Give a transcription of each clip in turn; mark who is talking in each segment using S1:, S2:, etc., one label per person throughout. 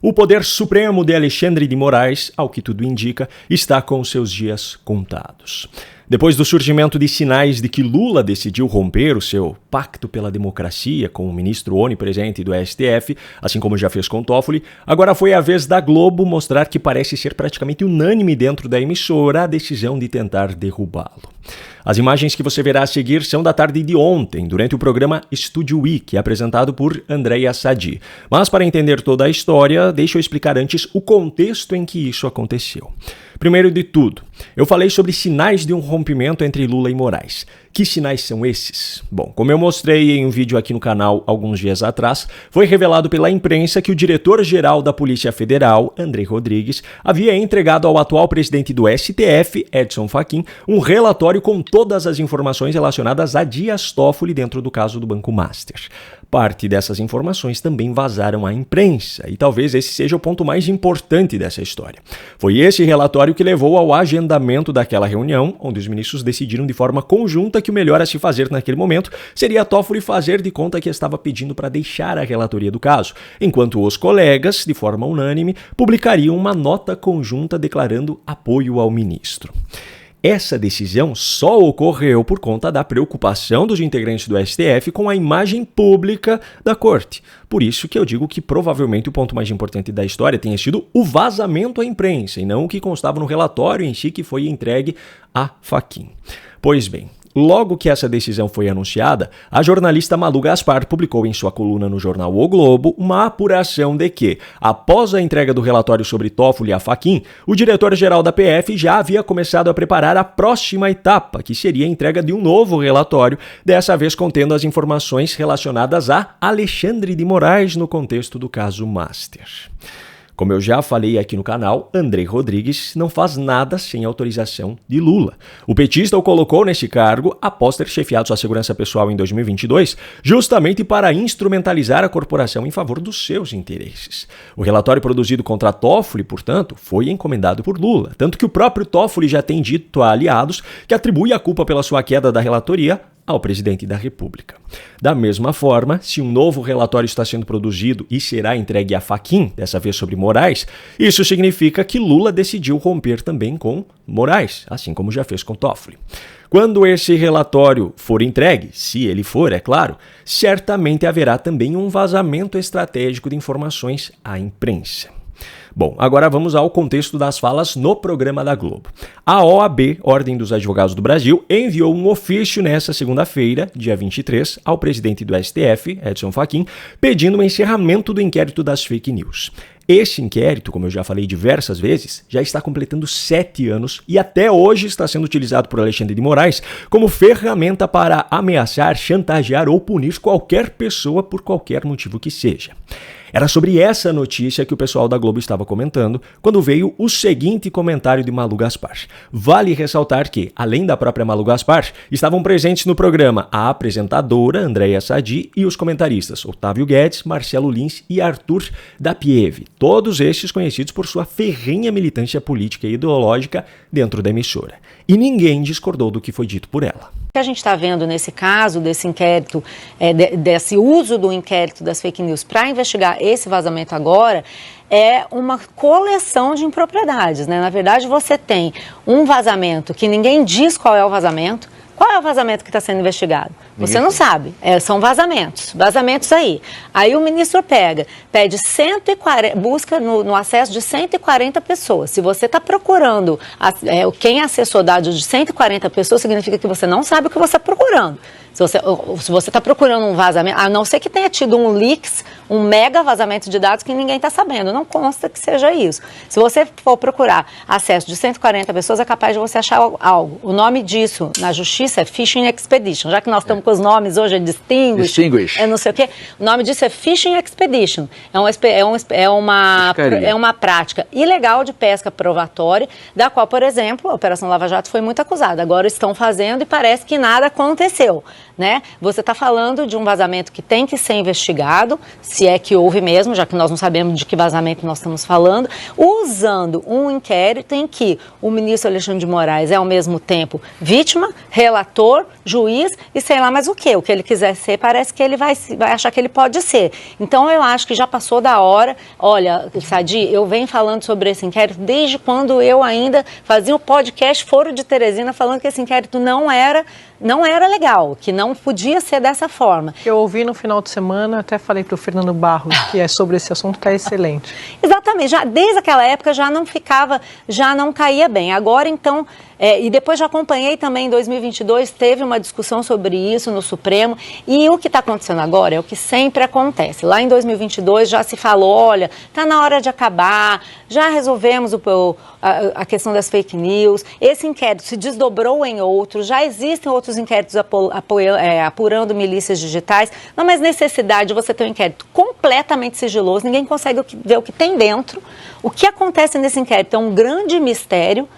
S1: O poder supremo de Alexandre de Moraes, ao que tudo indica, está com seus dias contados. Depois do surgimento de sinais de que Lula decidiu romper o seu pacto pela democracia com o ministro onipresente do STF, assim como já fez com Toffoli, agora foi a vez da Globo mostrar que parece ser praticamente unânime dentro da emissora a decisão de tentar derrubá-lo. As imagens que você verá a seguir são da tarde de ontem, durante o programa Estúdio Week, apresentado por Andréa Sadi. Mas para entender toda a história, deixa eu explicar antes o contexto em que isso aconteceu. Primeiro de tudo, eu falei sobre sinais de um rompimento entre Lula e Moraes. Que sinais são esses? Bom, como eu mostrei em um vídeo aqui no canal alguns dias atrás, foi revelado pela imprensa que o diretor-geral da Polícia Federal, André Rodrigues, havia entregado ao atual presidente do STF, Edson Fachin, um relatório com todas as informações relacionadas a Dias Toffoli dentro do caso do Banco Master. Parte dessas informações também vazaram à imprensa, e talvez esse seja o ponto mais importante dessa história. Foi esse relatório que levou ao agendamento daquela reunião, onde os ministros decidiram de forma conjunta que o melhor a se fazer naquele momento seria Toffoli fazer de conta que estava pedindo para deixar a relatoria do caso, enquanto os colegas, de forma unânime, publicariam uma nota conjunta declarando apoio ao ministro. Essa decisão só ocorreu por conta da preocupação dos integrantes do STF com a imagem pública da corte. Por isso que eu digo que provavelmente o ponto mais importante da história tenha sido o vazamento à imprensa e não o que constava no relatório em si que foi entregue a Fachin. Pois bem, logo que essa decisão foi anunciada, a jornalista Malu Gaspar publicou em sua coluna no jornal O Globo uma apuração de que, após a entrega do relatório sobre Toffoli a Fachin, o diretor-geral da PF já havia começado a preparar a próxima etapa, que seria a entrega de um novo relatório, dessa vez contendo as informações relacionadas a Alexandre de Moraes no contexto do caso Master. Como eu já falei aqui no canal, André Rodrigues não faz nada sem autorização de Lula. O petista o colocou nesse cargo após ter chefiado sua segurança pessoal em 2022, justamente para instrumentalizar a corporação em favor dos seus interesses. O relatório produzido contra Toffoli, portanto, foi encomendado por Lula, tanto que o próprio Toffoli já tem dito a aliados que atribui a culpa pela sua queda da relatoria ao presidente da República. Da mesma forma, se um novo relatório está sendo produzido e será entregue a Fachin, dessa vez sobre Moraes, isso significa que Lula decidiu romper também com Moraes, assim como já fez com Toffoli. Quando esse relatório for entregue, se ele for, é claro, certamente haverá também um vazamento estratégico de informações à imprensa. Bom, agora vamos ao contexto das falas no programa da Globo. A OAB, Ordem dos Advogados do Brasil, enviou um ofício nesta segunda-feira, dia 23, ao presidente do STF, Edson Fachin, pedindo o encerramento do inquérito das fake news. Esse inquérito, como eu já falei diversas vezes, já está completando 7 anos e até hoje está sendo utilizado por Alexandre de Moraes como ferramenta para ameaçar, chantagear ou punir qualquer pessoa por qualquer motivo que seja. Era sobre essa notícia que o pessoal da Globo estava comentando quando veio o seguinte comentário de Malu Gaspar. Vale ressaltar que, além da própria Malu Gaspar, estavam presentes no programa a apresentadora Andréa Sadi e os comentaristas Otávio Guedes, Marcelo Lins e Arthur da Pieve, todos estes conhecidos por sua ferrenha militância política e ideológica dentro da emissora. E ninguém discordou do que foi dito por ela.
S2: O que a gente está vendo nesse caso, desse inquérito, desse uso do inquérito das fake news para investigar esse vazamento agora, é uma coleção de impropriedades, né? Na verdade, você tem um vazamento que ninguém diz qual é o vazamento. Qual é o vazamento que está sendo investigado? Você não sabe. São vazamentos aí. Aí o ministro pede 140, busca no acesso de 140 pessoas. Se você está procurando quem acessou dados de 140 pessoas, significa que você não sabe o que você está procurando. Se você está procurando um vazamento, a não ser que tenha tido um leaks, um mega vazamento de dados que ninguém está sabendo, não consta que seja isso. Se você for procurar acesso de 140 pessoas, é capaz de você achar algo. O nome disso na justiça é Fishing Expedition, já que nós estamos com os nomes hoje, é Distinguish, é não sei o quê. O nome disso é Fishing Expedition, é uma prática ilegal de pesca provatória, da qual, por exemplo, a Operação Lava Jato foi muito acusada. Agora estão fazendo e parece que nada aconteceu. Né? Você está falando de um vazamento que tem que ser investigado, se é que houve mesmo, já que nós não sabemos de que vazamento nós estamos falando, usando um inquérito em que o ministro Alexandre de Moraes é ao mesmo tempo vítima, relator, juiz e sei lá mais mas o quê? O que ele quiser ser, parece que ele vai achar que ele pode ser. Então, eu acho que já passou da hora. Olha, Sadi, eu venho falando sobre esse inquérito desde quando eu ainda fazia o podcast Foro de Teresina, falando que esse inquérito não era legal, que não podia ser dessa forma.
S3: Eu ouvi no final de semana, até falei para o Fernando Barros, que é sobre esse assunto, está excelente.
S2: Exatamente, desde aquela época já não caía bem. Agora, então, e depois já acompanhei também em 2022, teve uma discussão sobre isso no Supremo, e o que está acontecendo agora é o que sempre acontece. Lá em 2022 já se falou, olha, está na hora de acabar, já resolvemos a questão das fake news, esse inquérito se desdobrou em outros, já existem outros inquéritos apurando milícias digitais, não há mais necessidade de você ter um inquérito completamente sigiloso, ninguém consegue ver o que tem dentro. O que acontece nesse inquérito é um grande mistério,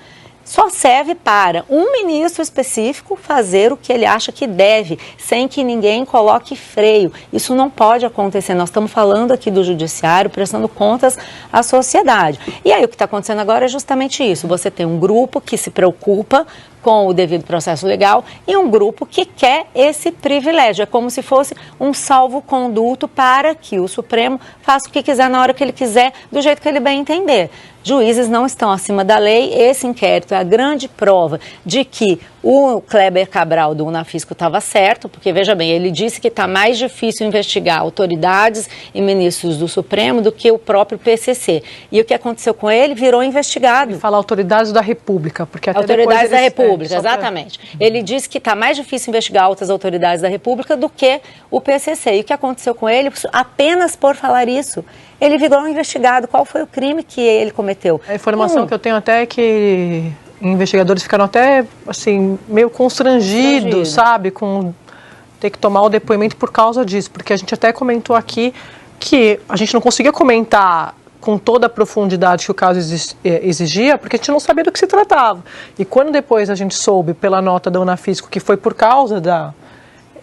S2: só serve para um ministro específico fazer o que ele acha que deve, sem que ninguém coloque freio. Isso não pode acontecer. Nós estamos falando aqui do judiciário, prestando contas à sociedade. E aí o que está acontecendo agora é justamente isso. Você tem um grupo que se preocupa com o devido processo legal e um grupo que quer esse privilégio. É como se fosse um salvo-conduto para que o Supremo faça o que quiser na hora que ele quiser, do jeito que ele bem entender. Juízes não estão acima da lei. Esse inquérito é a grande prova de que o Kleber Cabral do Unafisco estava certo, porque, veja bem, ele disse que está mais difícil investigar autoridades e ministros do Supremo do que o próprio PCC. E o que aconteceu com ele? Virou investigado.
S3: Ele fala autoridades da República, porque até
S2: autoridades da República,
S3: pra...
S2: exatamente. Ele disse que está mais difícil investigar altas autoridades da República do que o PCC. E o que aconteceu com ele? Apenas por falar isso, ele virou investigado. Qual foi o crime que ele cometeu?
S3: A informação que eu tenho até é que investigadores ficaram até, assim, meio constrangidos, sabe? Com ter que tomar o depoimento por causa disso. Porque a gente até comentou aqui que a gente não conseguia comentar com toda a profundidade que o caso exigia, porque a gente não sabia do que se tratava. E quando depois a gente soube, pela nota da Unafisco, que foi por causa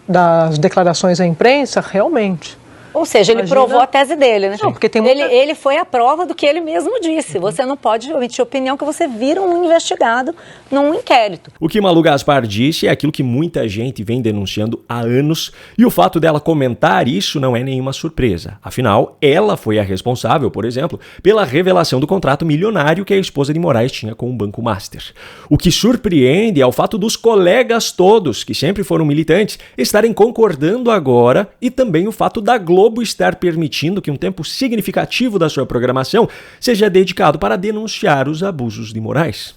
S3: das declarações à imprensa, realmente...
S2: Ou seja, ele provou a tese dele, né?
S3: Não, porque tem
S2: ele foi a prova do que ele mesmo disse. Você não pode emitir opinião que você vira um investigado num inquérito.
S1: O que Malu Gaspar disse é aquilo que muita gente vem denunciando há anos, e o fato dela comentar isso não é nenhuma surpresa. Afinal, ela foi a responsável, por exemplo, pela revelação do contrato milionário que a esposa de Moraes tinha com o Banco Master. O que surpreende é o fato dos colegas todos, que sempre foram militantes, estarem concordando agora, e também o fato da Globo estar permitindo que um tempo significativo da sua programação seja dedicado para denunciar os abusos de Moraes.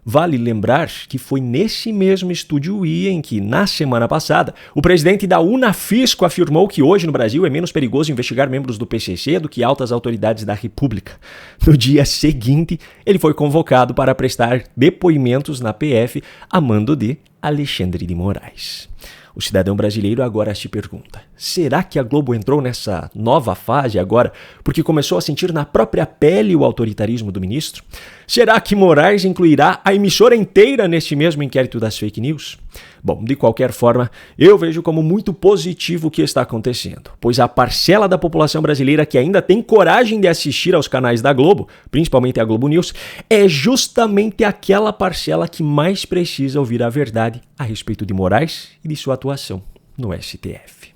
S1: Vale lembrar que foi nesse mesmo Estúdio I em que, na semana passada, o presidente da Unafisco afirmou que hoje no Brasil é menos perigoso investigar membros do PCC do que altas autoridades da República. No dia seguinte, ele foi convocado para prestar depoimentos na PF a mando de Alexandre de Moraes. O cidadão brasileiro agora se pergunta, será que a Globo entrou nessa nova fase agora porque começou a sentir na própria pele o autoritarismo do ministro? Será que Moraes incluirá a emissora inteira neste mesmo inquérito das fake news? Bom, de qualquer forma, eu vejo como muito positivo o que está acontecendo, pois a parcela da população brasileira que ainda tem coragem de assistir aos canais da Globo, principalmente a Globo News, é justamente aquela parcela que mais precisa ouvir a verdade a respeito de Moraes e de sua atuação no STF.